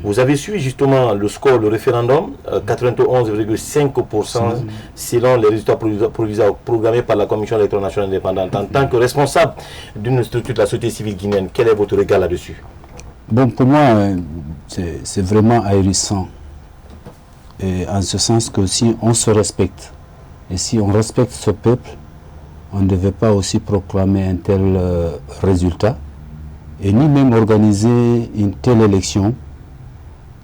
Vous avez suivi justement le score, le référendum, 91,5% selon les résultats provisoires programmés par la Commission électorale nationale indépendante. En tant que responsable d'une structure de la société civile guinéenne, quel est votre regard là-dessus? Bon, pour moi, c'est vraiment ahurissant. Et en ce sens que si on se respecte, et si on respecte ce peuple, on ne devait pas aussi proclamer un tel résultat, et ni même organiser une telle élection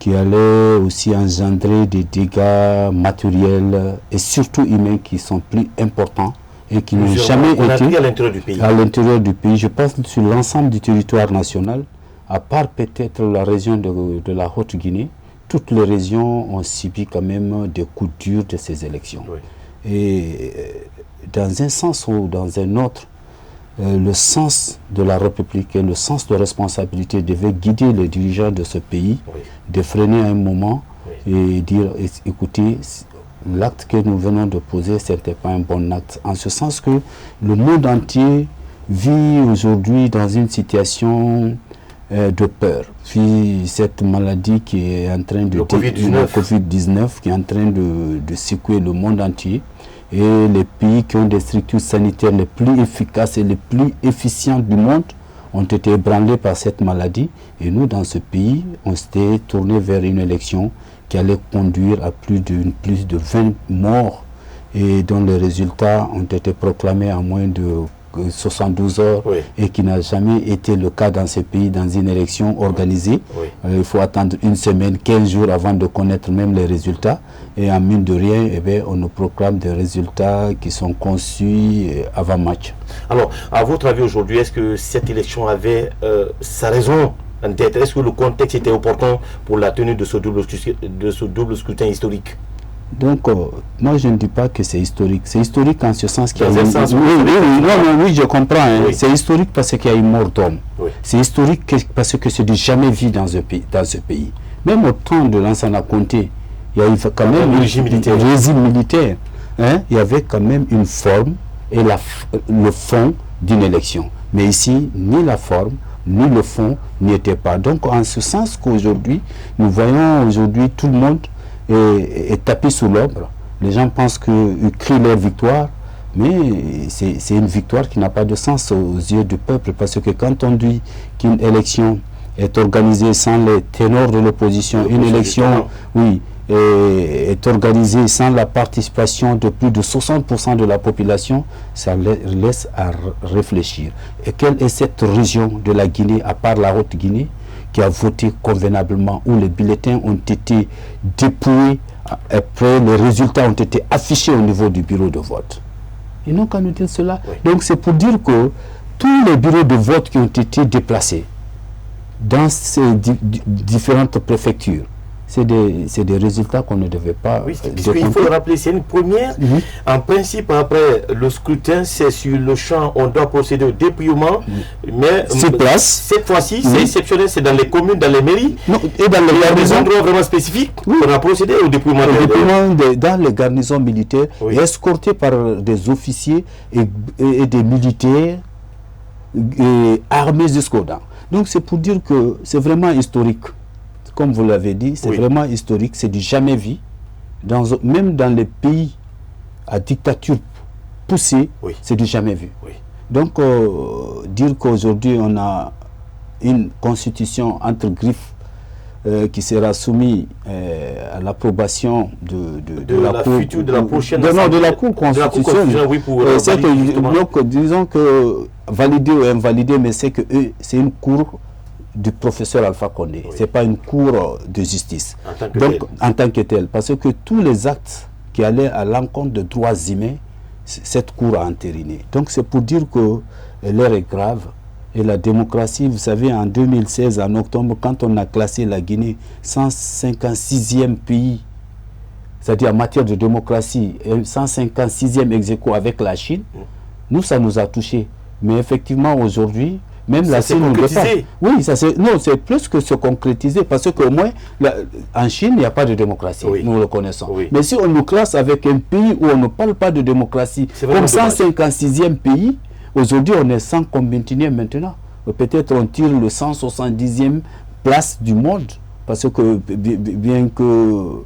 qui allait aussi engendrer des dégâts matériels et surtout humains qui sont plus importants et qui n'ont jamais été à l'intérieur du pays. À l'intérieur du pays, je pense sur l'ensemble du territoire national, à part peut-être la région de la Haute-Guinée, toutes les régions ont subi quand même des coups durs de ces élections. Oui. Et dans un sens ou dans un autre, le sens de la République et le sens de responsabilité devait guider les dirigeants de ce pays, de freiner à un moment et dire, écoutez, l'acte que nous venons de poser, ce n'était pas un bon acte. En ce sens que le monde entier vit aujourd'hui dans une situation de peur. Puis cette maladie qui est en train de... Le Covid-19 qui est en train de secouer le monde entier. Et les pays qui ont des structures sanitaires les plus efficaces et les plus efficientes du monde ont été ébranlés par cette maladie. Et nous, dans ce pays, on s'était tourné vers une élection qui allait conduire à plus de 20 morts et dont les résultats ont été proclamés en moins de 72 heures et qui n'a jamais été le cas dans ces pays, dans une élection organisée. Il faut attendre une semaine, 15 jours avant de connaître même les résultats. Et en mine de rien, eh bien, on nous proclame des résultats qui sont conçus avant match. Alors, à votre avis aujourd'hui, est-ce que cette élection avait sa raison en tête? Est-ce que le contexte était opportun pour la tenue de ce double scrutin historique? Donc, moi je ne dis pas que c'est historique. C'est historique en ce sens qu'il y a oui, je comprends. Hein. Oui. C'est historique parce qu'il y a une mort d'homme. Oui. C'est historique parce que c'est du jamais vu dans ce pays. Même au temps de Lansana Conté, il y a eu quand même un régime militaire. Hein? Il y avait quand même une forme et le fond d'une élection. Mais ici, ni la forme, ni le fond n'y était pas. Donc, en ce sens qu'aujourd'hui, nous voyons aujourd'hui tout le monde est tapé sous l'ombre. Les gens pensent qu'ils crient leur victoire, mais c'est une victoire qui n'a pas de sens aux yeux du peuple, parce que quand on dit qu'une élection est organisée sans les ténors de l'opposition, une élection, est organisée sans la participation de plus de 60% de la population, ça laisse à réfléchir. Et quelle est cette région de la Guinée, à part la Haute-Guinée, qui a voté convenablement, où les bulletins ont été dépouillés, après les résultats ont été affichés au niveau du bureau de vote? Ils n'ont qu'à nous dire cela. Donc c'est pour dire que tous les bureaux de vote qui ont été déplacés dans ces différentes préfectures, c'est des résultats qu'on ne devait pas... Oui, il faut le rappeler, c'est une première. En principe, après le scrutin, c'est sur le champ, on doit procéder au dépouillement. Mais cette fois-ci, c'est exceptionnel, c'est dans les communes, dans les mairies. Non, et dans des endroits vraiment spécifiques, on a procédé au dépouillement. Dans les garnisons militaires, escortés par des officiers et des militaires armés jusqu'aux dents. Donc c'est pour dire que c'est vraiment historique. Comme vous l'avez dit, c'est vraiment historique, c'est du jamais vu. Même dans les pays à dictature poussée, c'est du jamais vu. Donc, dire qu'aujourd'hui, on a une constitution entre griffes qui sera soumise à l'approbation de la Cour constitutionnelle. Donc, disons que valider ou invalider, mais c'est une Cour du professeur Alpha Condé. Ce n'est pas une cour de justice. En tant que telle. Parce que tous les actes qui allaient à l'encontre des droits humains, cette cour a entériné. Donc c'est pour dire que l'heure est grave. Et la démocratie, vous savez, en 2016, en octobre, quand on a classé la Guinée 156e pays, c'est-à-dire en matière de démocratie, 156e ex-aequo avec la Chine, nous, ça nous a touchés. Mais effectivement, aujourd'hui, même la Chine ne veut pas. Oui, c'est plus que se concrétiser, parce qu'au moins, en Chine, il n'y a pas de démocratie, nous le connaissons. Mais si on nous classe avec un pays où on ne parle pas de démocratie, comme 156e pays, aujourd'hui, on est 100 maintenant. Peut-être on tire le 170e place du monde. parce que bien que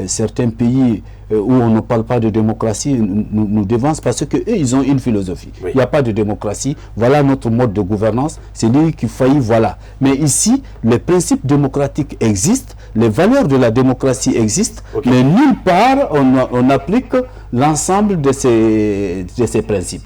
certains pays où on ne parle pas de démocratie nous dévancent, parce que eux, ils ont une philosophie. Oui. Il n'y a pas de démocratie, voilà notre mode de gouvernance, c'est lui qui faillit, voilà. Mais ici, les principes démocratiques existent, les valeurs de la démocratie existent, mais nulle part on applique l'ensemble de ces principes.